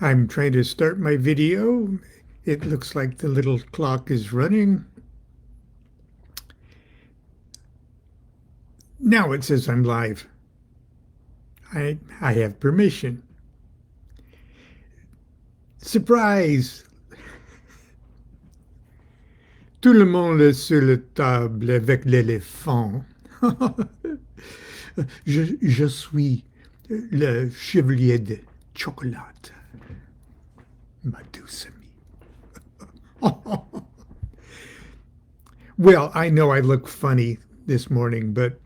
I'm trying to start my video. It looks like the little clock is running. Now it says I'm live. I have permission. Surprise! Tout le monde est sur la table avec l'éléphant. Je suis le chevalier de chocolat, ma douce amie. Well, I know I look funny this morning, but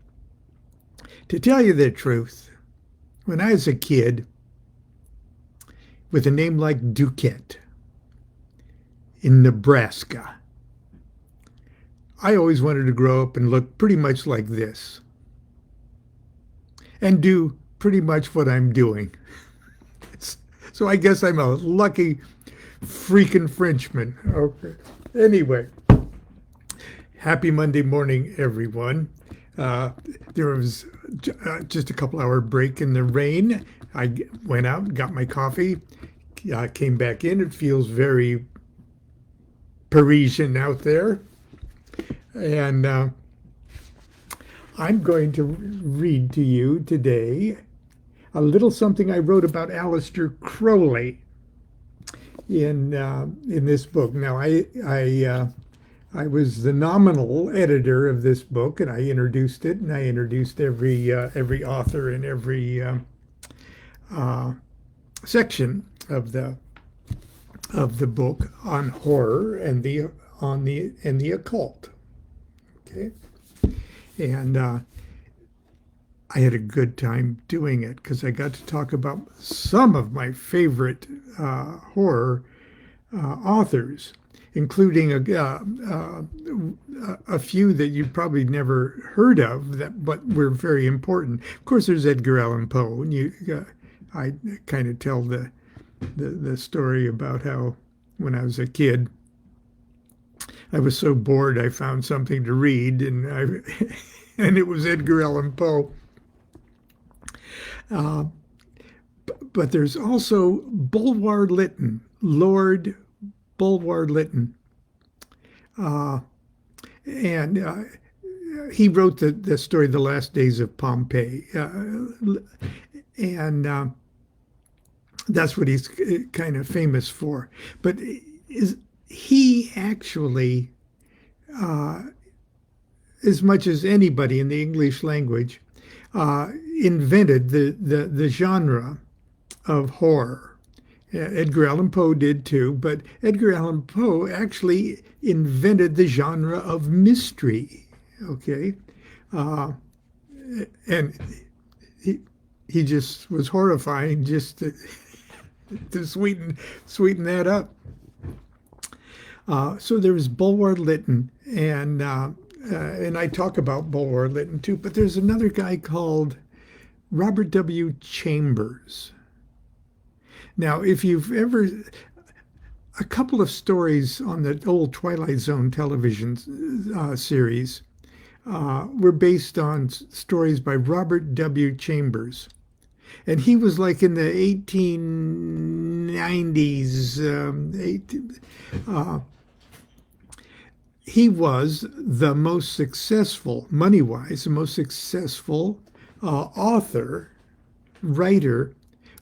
to tell you the truth, when I was a kid with a name like DuQuette in Nebraska, I always wanted to grow up and look pretty much like this and do pretty much what I'm doing. So I guess I'm a lucky freaking Frenchman. Okay. Anyway, happy Monday morning, everyone. Uh, there was just a couple hour break in the rain. I went out, got my coffee, came back in. It feels very Parisian out there. And I'm going to read to you today a little something I wrote about Alist Crowley in this book. Now, I was the nominal editor of this book, and I introduced it, and I introduced every author in every uh, section of the book on horror and the occult. Okay, and I had a good time doing it because I got to talk about some of my favorite horror authors, including a few that you probably never heard of, but were very important. Of course, there's Edgar Allan Poe, and I kind of tell the story about how when I was a kid, I was so bored I found something to read, and it was Edgar Allan Poe. Uh, but there's also Bulwer Lytton, Lord Bulwer Lytton. Uh, and he wrote the story, The Last Days of Pompeii. And that's what he's kind of famous for. But he actually, uh, as much as anybody in the English language, invented the genre of horror. Edgar Allan Poe did too, but Edgar Allan Poe actually invented the genre of mystery. Okay, uh, and he just was horrifying just to sweeten that up. So there was Bulwer Lytton, and I talk about Bulwer Lytton too, but there's another guy called Robert W. Chambers. Now, if you've ever, a couple of stories on the old Twilight Zone television series were based on stories by Robert W. Chambers. And he was like in the 1890s. He was the most successful, money-wise, the most successful author, writer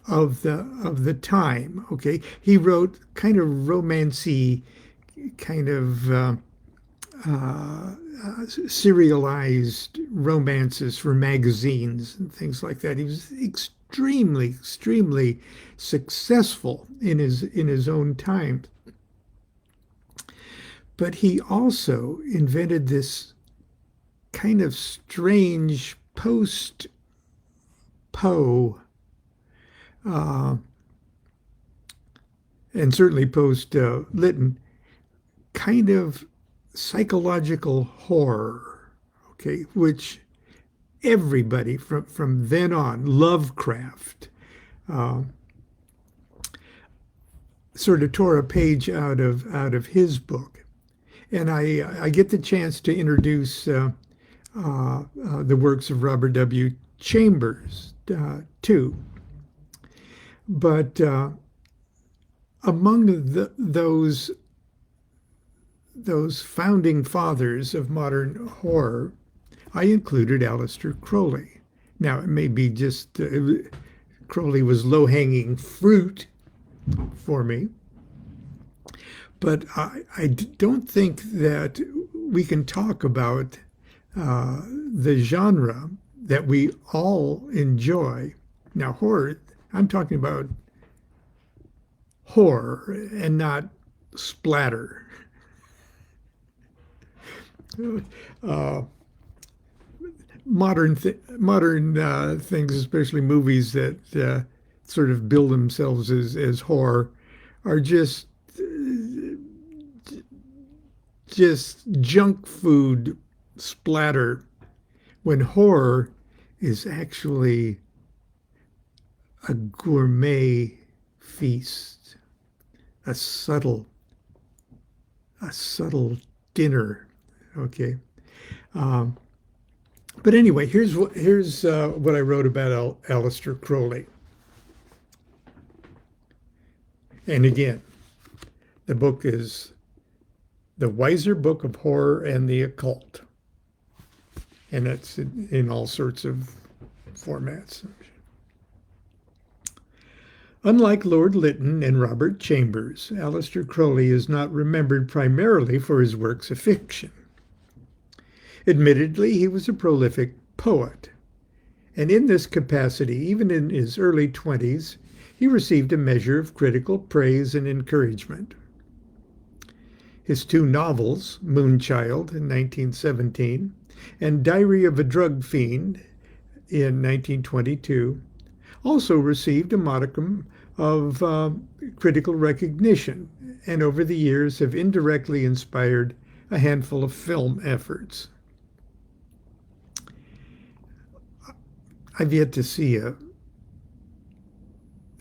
of the time. Okay, he wrote kind of romancy, kind of serialized romances for magazines and things like that. He was extremely successful in his own time. But he also invented this kind of strange post-Poe and certainly post-Lytton kind of psychological horror, okay, which everybody from then on, Lovecraft, uh, sort of tore a page out of his book. And I get the chance to introduce the works of Robert W. Chambers too. But among those founding fathers of modern horror, I included Aleister Crowley. Now, it may be just Crowley was low-hanging fruit for me, but I don't think that we can talk about the genre that we all enjoy. Now, horror, I'm talking about horror and not splatter. Uh, modern things, especially movies that sort of bill themselves as horror, are just junk food splatter. When horror is actually a gourmet feast, a subtle dinner. Okay. Um, but anyway, here's what I wrote about Aleister Crowley. And again, the book is The Wiser Book of Horror and the Occult. And it's in all sorts of formats. Unlike Lord Lytton and Robert Chambers, Aleister Crowley is not remembered primarily for his works of fiction. Admittedly, he was a prolific poet, and in this capacity, even in his early 20s, he received a measure of critical praise and encouragement. His two novels, Moonchild in 1917 and Diary of a Drug Fiend in 1922, also received a modicum of critical recognition, and over the years have indirectly inspired a handful of film efforts. I've yet to see an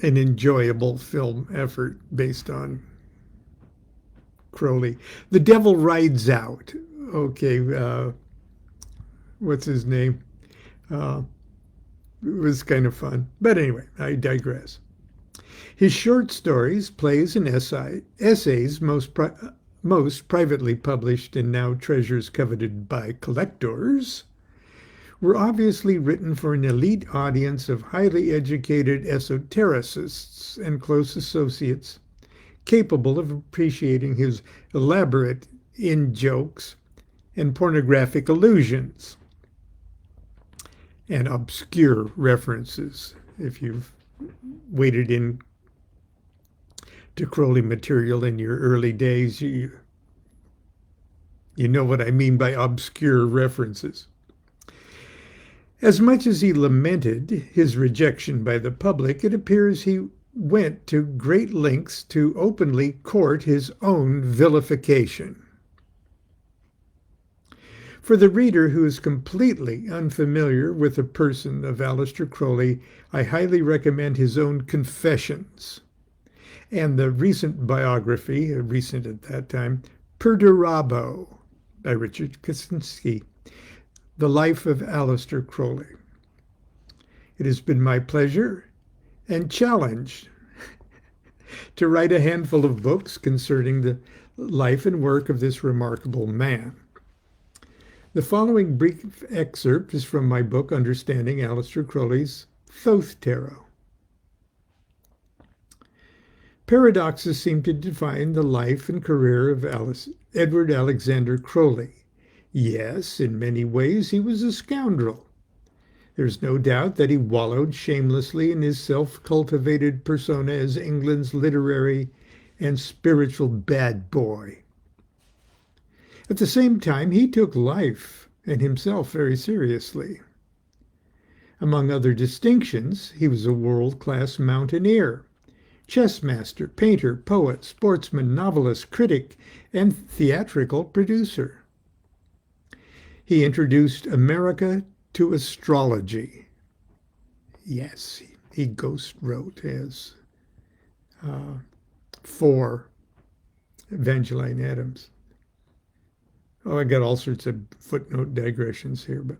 enjoyable film effort based on Crowley. The Devil Rides Out. Okay, what's his name? It was kind of fun. But anyway, I digress. His short stories, plays, and essays, most privately published and now treasures coveted by collectors, were obviously written for an elite audience of highly educated esotericists and close associates, capable of appreciating his elaborate in-jokes and pornographic allusions and obscure references. If you've waded in to Crowley material in your early days, you know what I mean by obscure references. As much as he lamented his rejection by the public, it appears he went to great lengths to openly court his own vilification. For the reader who is completely unfamiliar with the person of Aleister Crowley, I highly recommend his own Confessions and the recent biography, recent at that time, Perdurabo by Richard Kaczynski, The Life of Aleister Crowley. It has been my pleasure and challenge to write a handful of books concerning the life and work of this remarkable man. The following brief excerpt is from my book, Understanding Aleister Crowley's Thoth Tarot. Paradoxes seem to define the life and career of Edward Alexander Crowley. Yes, in many ways he was a scoundrel. There's no doubt that he wallowed shamelessly in his self-cultivated persona as England's literary and spiritual bad boy. At the same time, he took life and himself very seriously. Among other distinctions, he was a world-class mountaineer, chess master, painter, poet, sportsman, novelist, critic, and theatrical producer. He introduced America to astrology. Yes, he ghost wrote as for Evangeline Adams. Oh, I got all sorts of footnote digressions here, but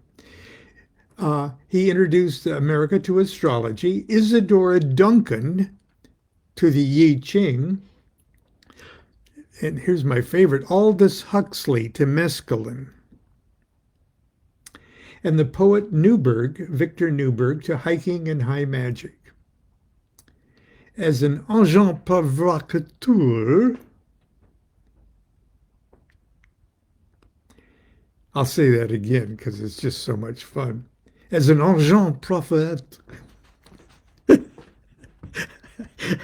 he introduced America to astrology, Isadora Duncan to the I Ching, and here's my favorite, Aldous Huxley to mescaline, and the poet Newberg, Victor Newberg, to hiking and high magic. As an agent provocateur, I'll say that again because it's just so much fun. As an agent prophète,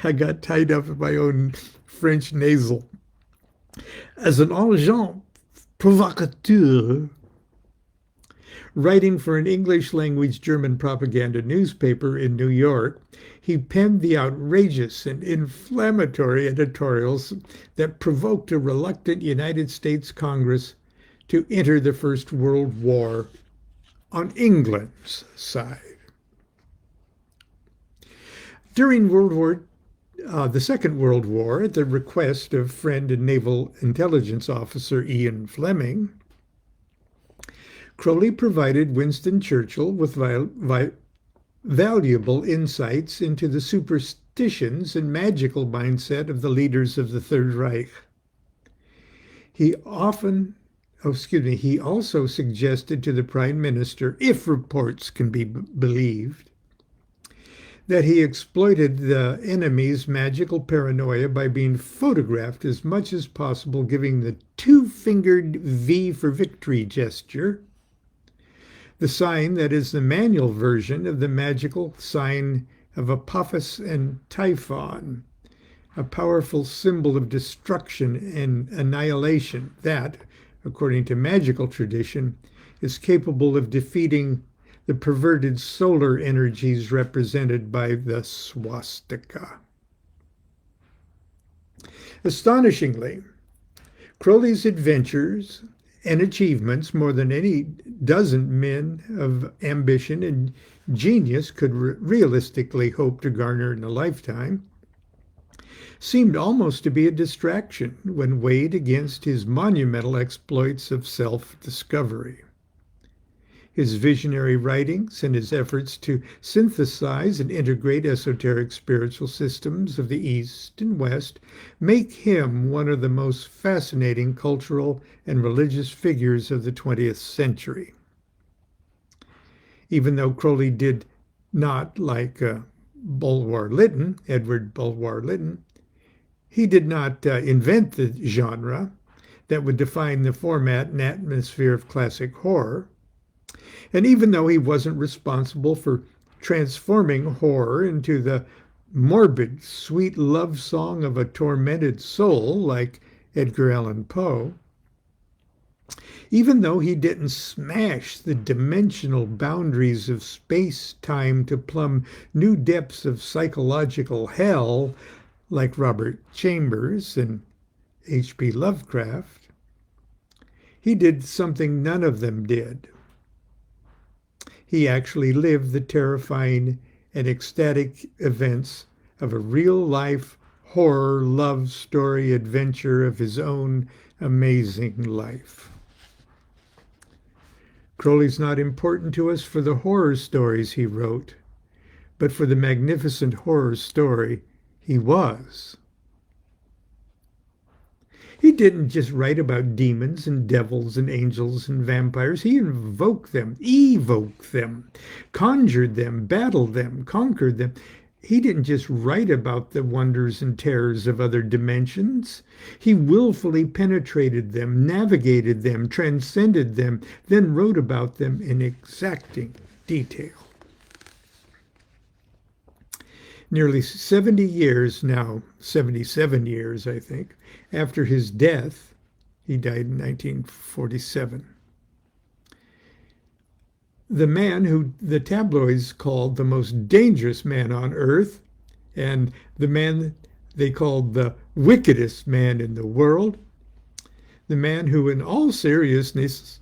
I got tied up in my own French nasal. As an agent provocateur, writing for an English language German propaganda newspaper in New York, he penned the outrageous and inflammatory editorials that provoked a reluctant United States Congress to enter the First World War on England's side. During the Second World War, at the request of friend and naval intelligence officer Ian Fleming, Crowley provided Winston Churchill with valuable insights into the superstitions and magical mindset of the leaders of the Third Reich. He also suggested to the Prime Minister, if reports can be believed, that he exploited the enemy's magical paranoia by being photographed as much as possible, giving the two-fingered V for victory gesture, the sign that is the manual version of the magical sign of Apophis and Typhon, a powerful symbol of destruction and annihilation that, according to magical tradition, is capable of defeating the perverted solar energies represented by the swastika. Astonishingly, Crowley's adventures and achievements, more than any dozen men of ambition and genius could realistically hope to garner in a lifetime, seemed almost to be a distraction when weighed against his monumental exploits of self-discovery. His visionary writings and his efforts to synthesize and integrate esoteric spiritual systems of the East and West make him one of the most fascinating cultural and religious figures of the 20th century. Even though Crowley did not, like Edward Bulwer-Lytton, he did not invent the genre that would define the format and atmosphere of classic horror. And even though he wasn't responsible for transforming horror into the morbid, sweet love song of a tormented soul like Edgar Allan Poe, even though he didn't smash the dimensional boundaries of space-time to plumb new depths of psychological hell like Robert Chambers and H.P. Lovecraft, he did something none of them did. He actually lived the terrifying and ecstatic events of a real-life horror love story adventure of his own amazing life. Crowley's not important to us for the horror stories he wrote, but for the magnificent horror story he was. He didn't just write about demons and devils and angels and vampires. He evoked them, conjured them, battled them, conquered them. He didn't just write about the wonders and terrors of other dimensions. He willfully penetrated them, navigated them, transcended them, then wrote about them in exacting detail. Nearly 70 years now, 77 years, I think, after his death, he died in 1947. The man who the tabloids called the most dangerous man on earth, and the man they called the wickedest man in the world, the man who in all seriousness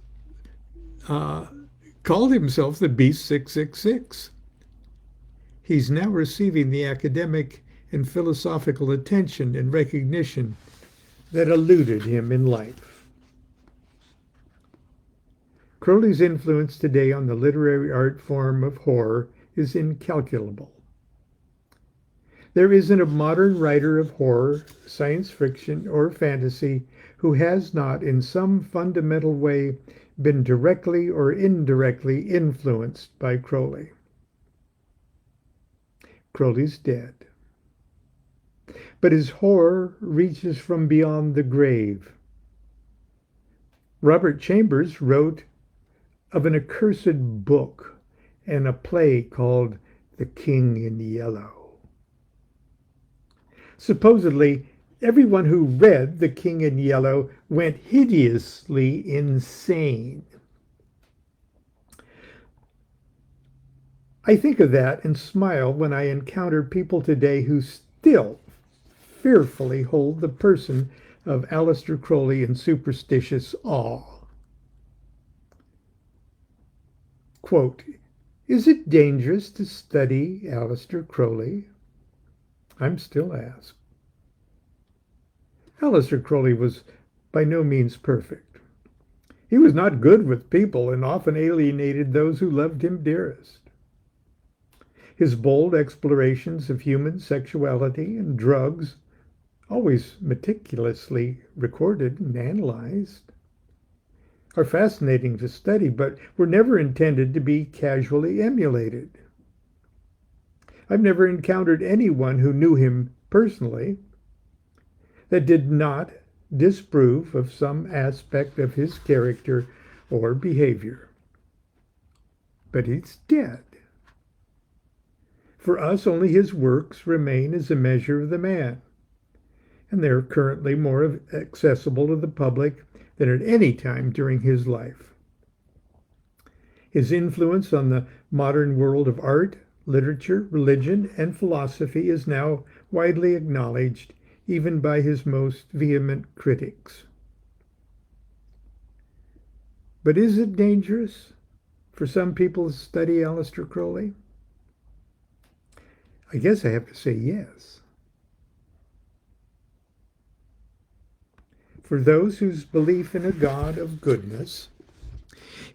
called himself the Beast 666. He's now receiving the academic and philosophical attention and recognition that eluded him in life. Crowley's influence today on the literary art form of horror is incalculable. There isn't a modern writer of horror, science fiction, or fantasy who has not, in some fundamental way, been directly or indirectly influenced by Crowley. Crowley's dead, but his horror reaches from beyond the grave. Robert Chambers wrote of an accursed book and a play called The King in Yellow. Supposedly, everyone who read The King in Yellow went hideously insane. I think of that and smile when I encounter people today who still fearfully hold the person of Aleister Crowley in superstitious awe. Quote, "Is it dangerous to study Aleister Crowley?" I'm still asked. Aleister Crowley was by no means perfect. He was not good with people and often alienated those who loved him dearest. His bold explorations of human sexuality and drugs, always meticulously recorded and analyzed, are fascinating to study, but were never intended to be casually emulated. I've never encountered anyone who knew him personally that did not disapprove of some aspect of his character or behavior. But he's dead. For us, only his works remain as a measure of the man, and they're currently more accessible to the public than at any time during his life. His influence on the modern world of art, literature, religion, and philosophy is now widely acknowledged, even by his most vehement critics. But is it dangerous for some people to study Aleister Crowley? I guess I have to say yes. For those whose belief in a God of goodness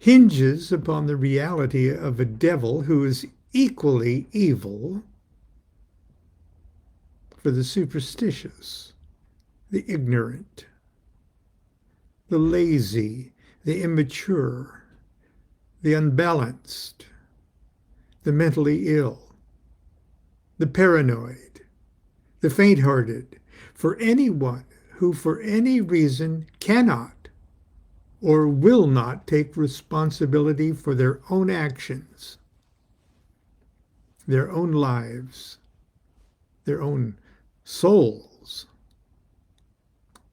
hinges upon the reality of a devil who is equally evil, for the superstitious, the ignorant, the lazy, the immature, the unbalanced, the mentally ill, the paranoid, the faint-hearted, for anyone who for any reason cannot or will not take responsibility for their own actions, their own lives, their own souls.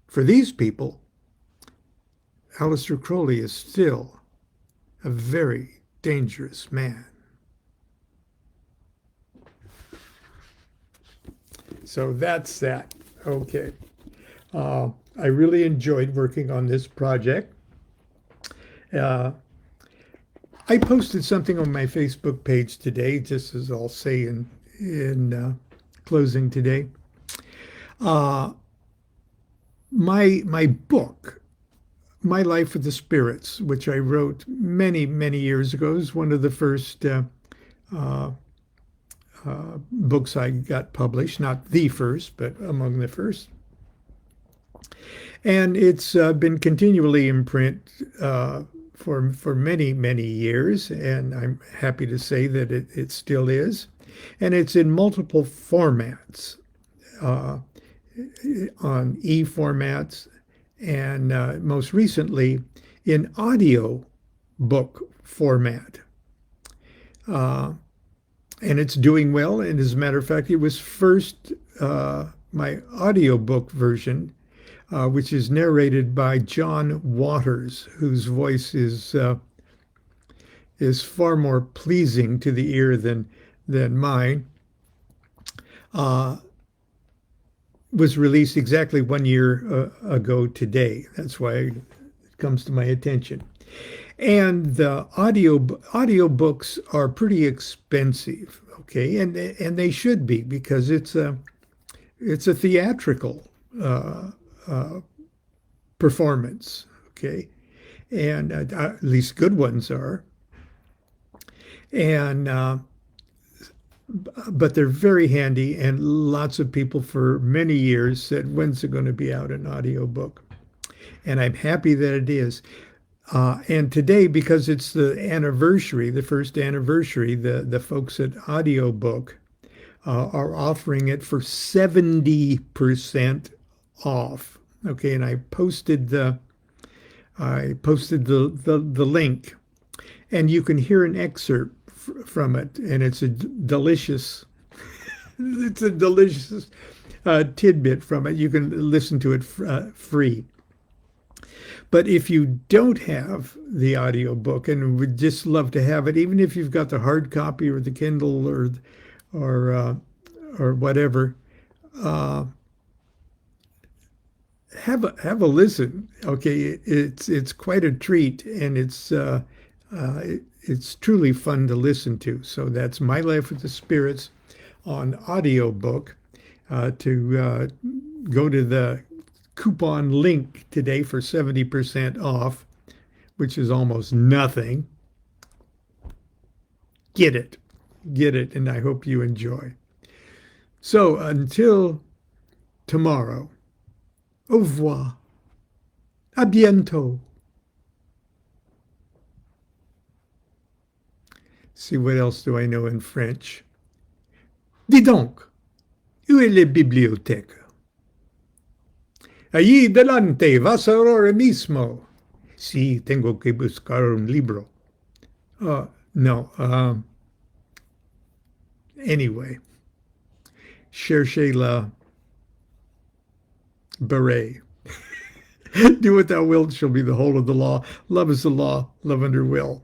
For these people, Aleister Crowley is still a very dangerous man. So that's that. Okay. I really enjoyed working on this project. I posted something on my Facebook page today, just as I'll say in closing today. My book, My Life with the Spirits, which I wrote many, many years ago, is one of the first books I got published, not the first, but among the first. And it's been continually in print for many, many years, and I'm happy to say that it still is. And it's in multiple formats, on e-formats, and most recently in audio book format. And it's doing well. And as a matter of fact, it was first my audiobook version, which is narrated by John Waters, whose voice is far more pleasing to the ear than mine. Was released exactly 1 year ago today. That's why it comes to my attention. And the audio books are pretty expensive, okay, and they should be, because it's a theatrical performance, okay, and at least good ones are. And but they're very handy, and lots of people for many years said, when's it going to be out an audiobook? And I'm happy that it is. And today, because it's the anniversary, the first anniversary, the folks at Audiobook are offering it for 70% off. Okay, and I posted the link, and you can hear an excerpt from it, and it's a delicious tidbit from it. You can listen to it free. But if you don't have the audiobook and would just love to have it, even if you've got the hard copy or the Kindle or uh, or whatever, uh, have a listen. Okay, it's quite a treat, and it's truly fun to listen to. So that's My Life with the Spirits on audiobook. To go to the coupon link today for 70% off, which is almost nothing. Get it. Get it, and I hope you enjoy. So until tomorrow, au revoir. À bientôt. See, what else do I know in French? Dis donc, où est la bibliothèque? Allí delante, vas ahora mismo. Sí, tengo que buscar un libro. No. Anyway, cherchez la beret. Do what thou wilt shall be the whole of the law. Love is the law. Love under will.